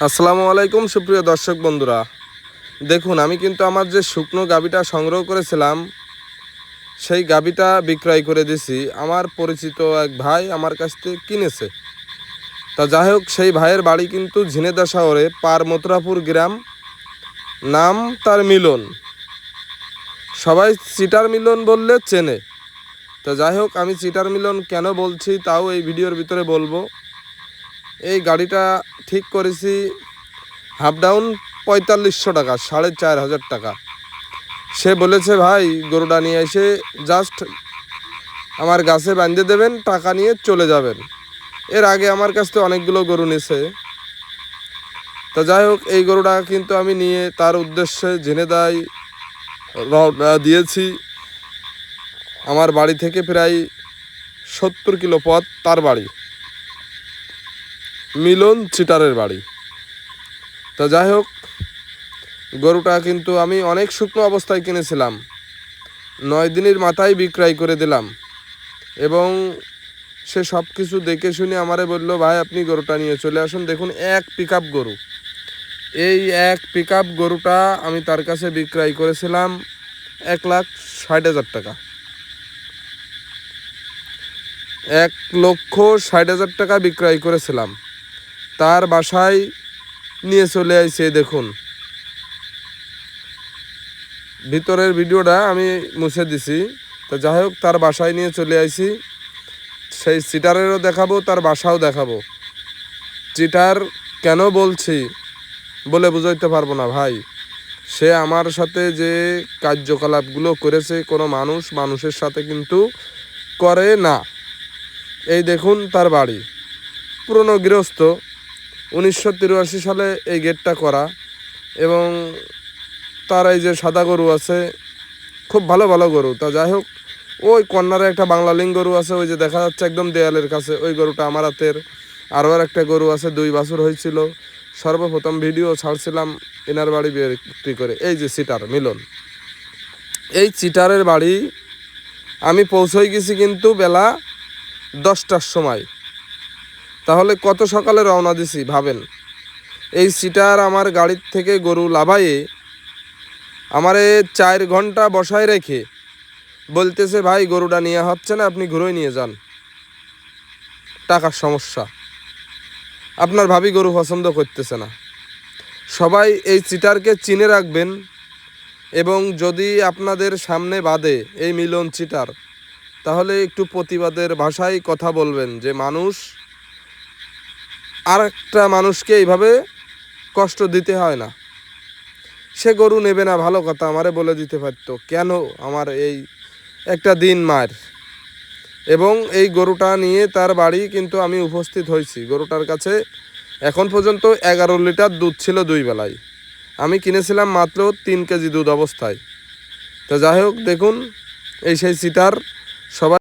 আসসালামু আলাইকুম সুপ্রিয় দর্শক বন্ধুরা, দেখুন আমি কিন্তু আমার যে শুকনো গাভীটা সংগ্রহ করেছিলাম সেই গাভীটা বিক্রয় করে দিছি। আমার পরিচিত এক ভাই আমার কাছ থেকে কিনেছে। তা যাই হোক, সেই ভাইয়ের বাড়ি কিন্তু ঝিনেদা শহরে পার মথুরাপুর গ্রাম, নাম তার মিলন। সবাই চিটার মিলন বললে চেনে। তা যাই হোক, আমি চিটার মিলন কেন বলছি তাও এই ভিডিওর ভিতরে বলবো। এই গাড়িটা ঠিক করেছি হাফ ডাউন ৪৫০০ টাকা, ৪,৫০০ টাকা। সে বলেছে ভাই গরুটা নিয়ে এসে জাস্ট আমার গাছে বাঁধে দেবেন, টাকা নিয়ে চলে যাবেন। এর আগে আমার কাছ থেকে অনেকগুলো গরু নিয়েছে। তা যাই হোক, এই গরুটা কিন্তু আমি নিয়ে তার উদ্দেশ্যে ঝিনেদায় রওনা দিয়েছি। আমার বাড়ি থেকে প্রায় ৭০ কিলো পথ তার বাড়ি, মিলন চিটারের বাড়ি। তা যাই হোক, গরুটা কিন্তু আমি অনেক শুকনো অবস্থায় কিনেছিলাম, ৯ দিনের মাথায় বিক্রয় করে দিলাম। এবং সে সব কিছু দেখে শুনে আমারে বলল, ভাই আপনি গরুটা নিয়ে চলে আসুন। দেখুন, এক পিকআপ গরু। এই এক পিকআপ গরুটা আমি তার কাছে বিক্রয় করেছিলাম ১,৬০,০০০ টাকা। ১,৬০,০০০ টাকা বিক্রয় করেছিলাম। তার বাসায় নিয়ে চলে আসছে। দেখুন, ভিতরের ভিডিওটা আমি মুছে দিছি। তো যাই হোক, তার বাসায় নিয়ে চলে আসি। সেই চিটারেরও দেখাবো, তার বাসাও দেখাবো। চিটার কেন বলছি বলে বুঝাইতে পারবো না ভাই। সে আমার সাথে যে কার্যকলাপগুলো করেছে কোনো মানুষের সাথে কিন্তু করে না। এই দেখুন তার বাড়ি, পুরনো গৃহস্থ, ১৯৮৩ সালে এই গেটটা করা। এবং তার এই যে সাদা গরু আছে, খুব ভালো ভালো গরু। তা যাই হোক, ওই কর্নারে একটা বাংলালিং গরু আছে, ওই যে দেখা যাচ্ছে একদম দেয়ালের কাছে, ওই গরুটা আমার হাতের। আরও একটা গরু আছে, ২ বছর হয়েছিল। সর্বপ্রথম ভিডিও ছাড়ছিলাম এনার বাড়ি বিক্রি করে। এই যে চিটার মিলন, এই চিটারের বাড়ি আমি পৌঁছই গেছি কিন্তু বেলা ১০টার সময়। তাহলে কত সকালে রওনা দিছি ভাবেন। এই চিটার আমার গাড়ির থেকে গরু লাভাইয়ে আমারে ৪ ঘন্টা বসায় রেখে বলতেছে, ভাই গরুটা নিয়ে হচ্ছে না, আপনি ঘুরোই নিয়ে যান, টাকার সমস্যা, আপনার ভাবি গরু পছন্দ করতেছে না। সবাই এই চিটারকে চিনে রাখবেন। এবং যদি আপনাদের সামনে বাদে এই মিলন চিটার, তাহলে একটু প্রতিবাদের ভাষায় কথা বলবেন যে মানুষ আর একটা মানুষকে এইভাবে কষ্ট দিতে হয় না। সে গরু নেবে না, ভালো কথা, আমারে বলে দিতে পারতো, কেন আমার এই একটা দিন মার। এবং এই গরুটা নিয়ে তার বাড়ি কিন্তু আমি উপস্থিত হয়েছি। গরুটার কাছে এখন পর্যন্ত ১১ লিটার দুধ ছিল ২ বেলায়। আমি কিনেছিলাম মাত্র ৩ কেজি দুধ অবস্থায়। তা যাই হোক, দেখুন এই সেই চিটার। সবাই